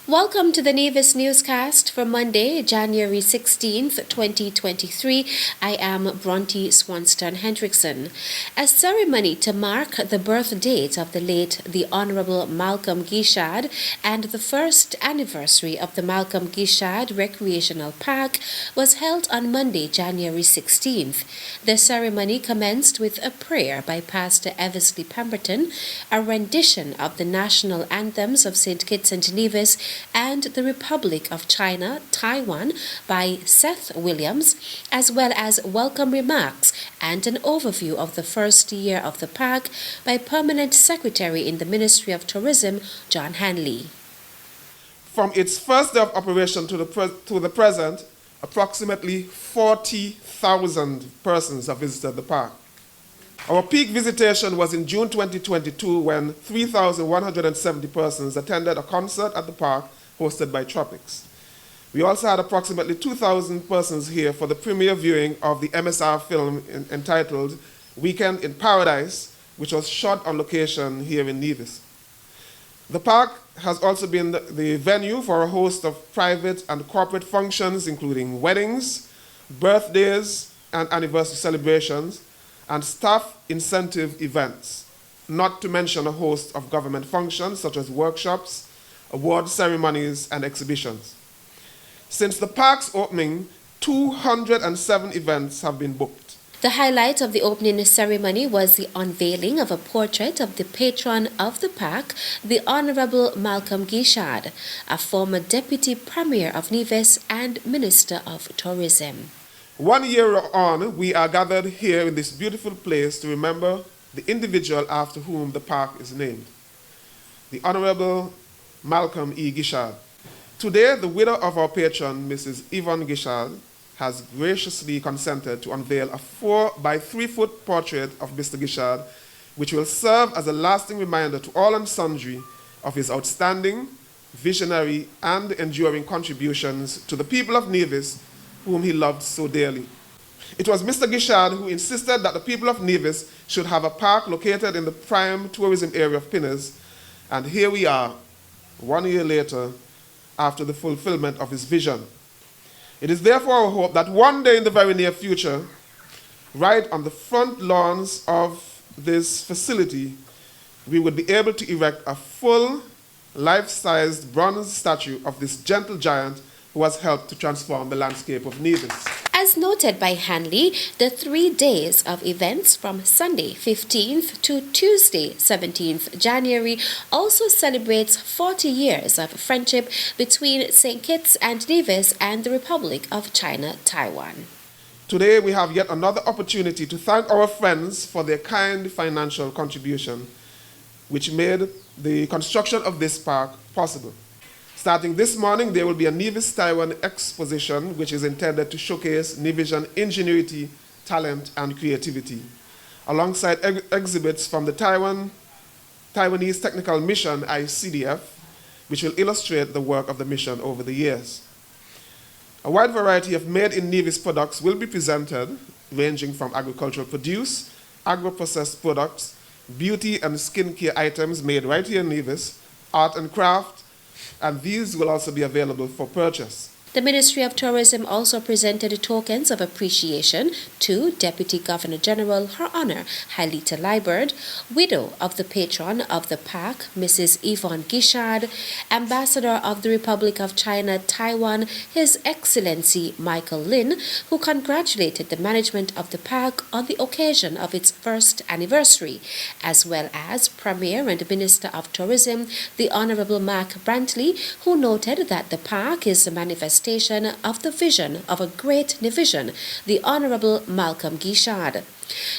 Welcome to the Nevis newscast for Monday, January 16th, 2023. I am Bronte Swanston Hendrickson. A ceremony to mark the birth date of the Honorable Malcolm Guishard and the first anniversary of the Malcolm Guishard Recreational Park was held on Monday, January 16th. The ceremony commenced with a prayer by Pastor Eversley Pemberton, a rendition of the national anthems of St. Kitts and Nevis, and the Republic of China, Taiwan by Seth Williams, as well as welcome remarks and an overview of the first year of the park by Permanent Secretary in the Ministry of Tourism, John Hanley. From its first day of operation to the present, approximately 40,000 persons have visited the park. Our peak visitation was in June 2022 when 3,170 persons attended a concert at the park hosted by Tropics. We also had approximately 2,000 persons here for the premiere viewing of the MSR film entitled Weekend in Paradise, which was shot on location here in Nevis. The park has also been the venue for a host of private and corporate functions, including weddings, birthdays, and anniversary celebrations, and staff incentive events, not to mention a host of government functions such as workshops, award ceremonies, and exhibitions. Since the park's opening, 207 events have been booked. The highlight of the opening ceremony was the unveiling of a portrait of the patron of the park, the Honorable Malcolm Guishard, a former Deputy Premier of Nevis and Minister of Tourism. 1 year on, we are gathered here in this beautiful place to remember the individual after whom the park is named, the Honorable Malcolm E. Guishard. Today, the widow of our patron, Mrs. Yvonne Guishard, has graciously consented to unveil a 4 by 3 foot portrait of Mr. Guishard, which will serve as a lasting reminder to all and sundry of his outstanding, visionary, and enduring contributions to the people of Nevis, whom he loved so dearly. It was Mr. Guishard who insisted that the people of Nevis should have a park located in the prime tourism area of Pinners, and here we are, 1 year later, after the fulfillment of his vision. It is therefore our hope that one day in the very near future, right on the front lawns of this facility, we would be able to erect a full, life-sized bronze statue of this gentle giant who has helped to transform the landscape of Nevis. As noted by Hanley, the 3 days of events from Sunday 15th to Tuesday 17th January also celebrates 40 years of friendship between St. Kitts and Nevis and the Republic of China, Taiwan. Today we have yet another opportunity to thank our friends for their kind financial contribution, which made the construction of this park possible. Starting this morning, there will be a Nevis Taiwan exposition which is intended to showcase Nevisian ingenuity, talent, and creativity, alongside exhibits from the Taiwanese Technical Mission, ICDF, which will illustrate the work of the mission over the years. A wide variety of made-in-Nevis products will be presented, ranging from agricultural produce, agro-processed products, beauty and skincare items made right here in Nevis, art and craft, and these will also be available for purchase. The Ministry of Tourism also presented tokens of appreciation to Deputy Governor General, Her Honor Hailita Liburd, widow of the patron of the park, Mrs. Yvonne Guishard, Ambassador of the Republic of China, Taiwan, His Excellency Michael Lin, who congratulated the management of the park on the occasion of its first anniversary, as well as Premier and Minister of Tourism, the Honorable Mark Brantley, who noted that the park is a manifestation of the vision of a great Nevisian, the Honorable Malcolm Guishard.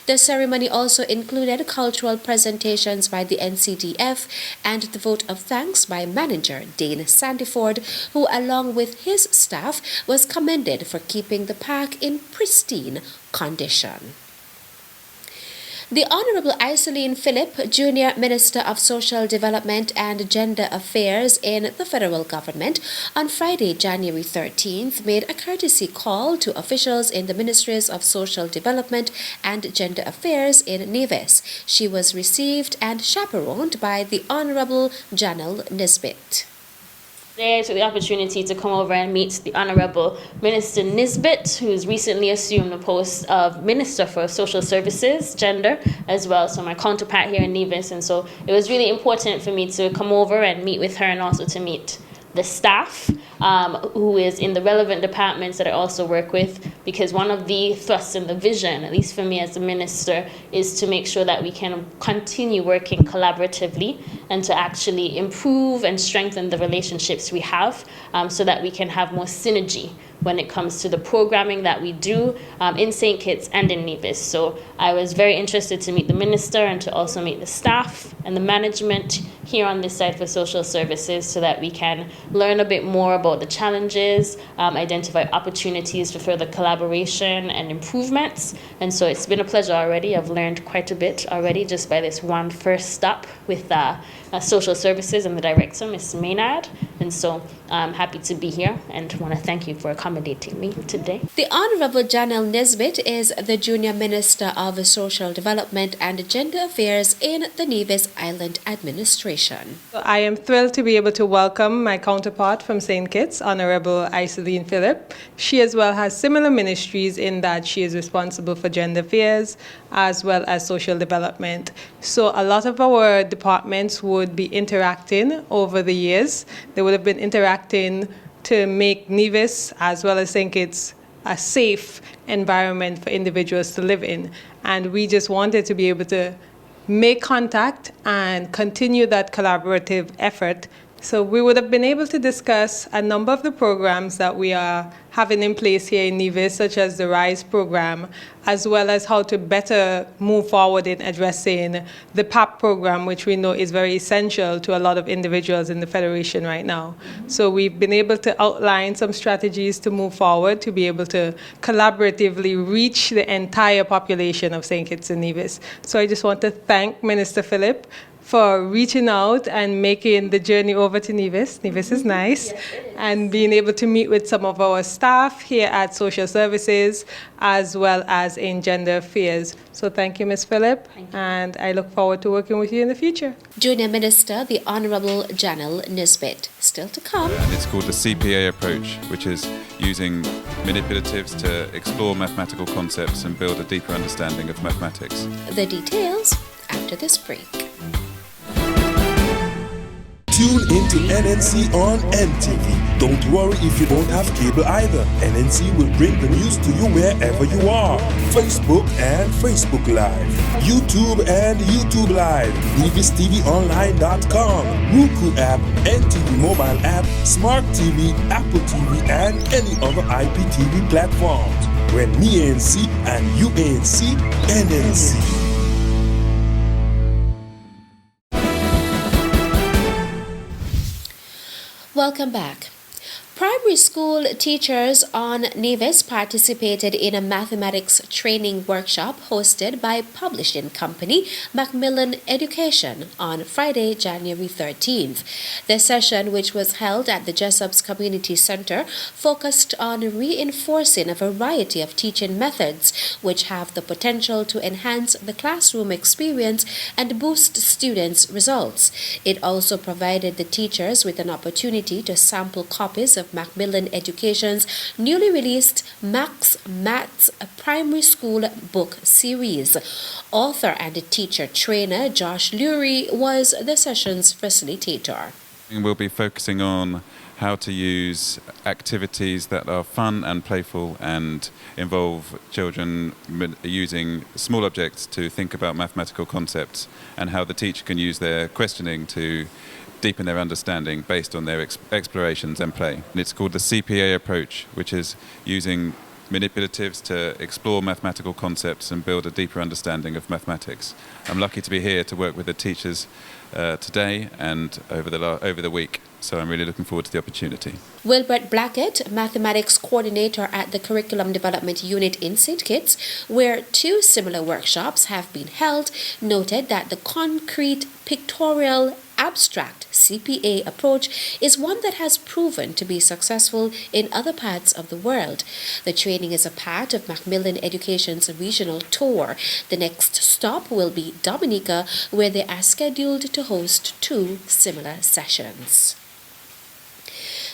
The ceremony also included cultural presentations by the NCDF and the vote of thanks by manager Dane Sandiford, who along with his staff was commended for keeping the park in pristine condition. The Honorable Isoline Phillip, Junior Minister of Social Development and Gender Affairs in the federal government, on Friday, January 13th, made a courtesy call to officials in the Ministries of Social Development and Gender Affairs in Nevis. She was received and chaperoned by the Honorable Janelle Nisbet. Today I took the opportunity to come over and meet the Honourable Minister Nisbet, who's recently assumed the post of Minister for Social Services, Gender, as well, so my counterpart here in Nevis. And so it was really important for me to come over and meet with her and also to meet the staff who is in the relevant departments that I also work with, because one of the thrusts in the vision, at least for me as a minister, is to make sure that we can continue working collaboratively and to actually improve and strengthen the relationships we have so that we can have more synergy when it comes to the programming that we do in St. Kitts and in Nevis. So I was very interested to meet the minister and to also meet the staff and the management here on this side for social services so that we can learn a bit more about the challenges, identify opportunities for further collaboration and improvements. And so it's been a pleasure already. I've learned quite a bit already just by this one first stop with social services and the director, Ms. Maynard. And so I'm happy to be here and want to thank you for accommodating me today. The Honourable Janelle Nisbet is the Junior Minister of Social Development and Gender Affairs in the Nevis Island Administration. I am thrilled to be able to welcome my counterpart from St. Kitts, Honourable Iseline Phillip. She as well has similar ministries in that she is responsible for gender affairs as well as social development. So a lot of our departments would be interacting over the years. They would have been interacting to make Nevis as well as St. Kitts a safe environment for individuals to live in. And we just wanted to be able to make contact and continue that collaborative effort. So we would have been able to discuss a number of the programs that we are having in place here in Nevis, such as the RISE program, as well as how to better move forward in addressing the PAP program, which we know is very essential to a lot of individuals in the Federation right now. So we've been able to outline some strategies to move forward, to be able to collaboratively reach the entire population of St. Kitts and Nevis. So I just want to thank Minister Phillip for reaching out and making the journey over to Nevis. Nevis is nice. Yes, it is. And being able to meet with some of our staff here at Social Services as well as in Gender Affairs. So thank you, Ms. Phillip, and I look forward to working with you in the future. Junior Minister, the Honourable Janelle Nisbet. Still to come. And it's called the CPA approach, which is using manipulatives to explore mathematical concepts and build a deeper understanding of mathematics. The details after this break. Tune into NNC on MTV. Don't worry if you don't have cable either. NNC will bring the news to you wherever you are. Facebook and Facebook Live. YouTube and YouTube Live. NevisTVOnline.com. Roku app, NTV mobile app, Smart TV, Apple TV, and any other IPTV platforms. When me ANC and you ANC, NNC. Welcome back. Primary school teachers on Nevis participated in a mathematics training workshop hosted by publishing company Macmillan Education on Friday, January 13th. The session, which was held at the Jessup's Community Center, focused on reinforcing a variety of teaching methods which have the potential to enhance the classroom experience and boost students' results. It also provided the teachers with an opportunity to sample copies of Macmillan Education's newly released Max Maths Primary School book series. Author and teacher trainer Josh Lurie was the session's facilitator. We'll be focusing on how to use activities that are fun and playful and involve children using small objects to think about mathematical concepts, and how the teacher can use their questioning to deepen their understanding based on their explorations and play. And it's called the CPA approach, which is using manipulatives to explore mathematical concepts and build a deeper understanding of mathematics. I'm lucky to be here to work with the teachers today and over the week, so I'm really looking forward to the opportunity. Wilbert Blackett, mathematics coordinator at the Curriculum Development Unit in St. Kitts, where two similar workshops have been held, noted that the concrete pictorial abstract CPA approach is one that has proven to be successful in other parts of the world. The training is a part of Macmillan Education's regional tour. The next stop will be Dominica, where they are scheduled to host two similar sessions.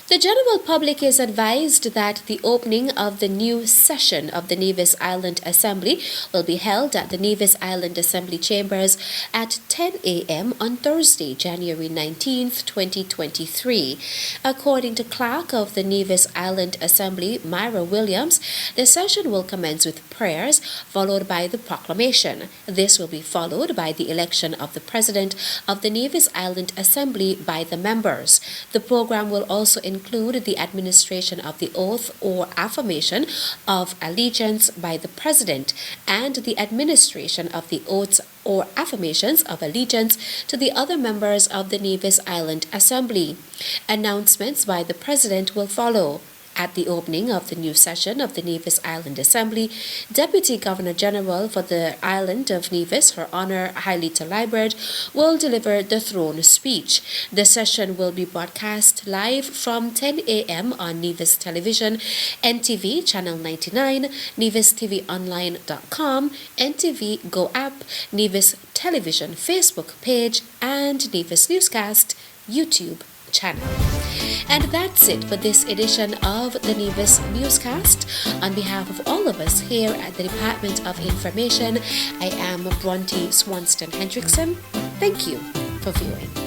The general public is advised that the opening of the new session of the Nevis Island Assembly will be held at the Nevis Island Assembly Chambers at 10 a.m. on Thursday, January 19th, 2023. According to Clerk of the Nevis Island Assembly, Myra Williams, the session will commence with prayers, followed by the proclamation. This will be followed by the election of the President of the Nevis Island Assembly by the members. The program will also include the administration of the oath or affirmation of allegiance by the President and the administration of the oaths or affirmations of allegiance to the other members of the Nevis Island Assembly. Announcements by the President will follow. At the opening of the new session of the Nevis Island Assembly, Deputy Governor General for the island of Nevis, Her Honor Hailita Liburd, will deliver the throne speech. The session will be broadcast live from 10 a.m. on Nevis Television, NTV Channel 99, NevisTVOnline.com, NTV Go app, Nevis Television Facebook page, and Nevis Newscast YouTube channel. And that's it for this edition of the Nevis Newscast. On behalf of all of us here at the Department of Information, I am Bronte Swanston Hendrickson. Thank you for viewing.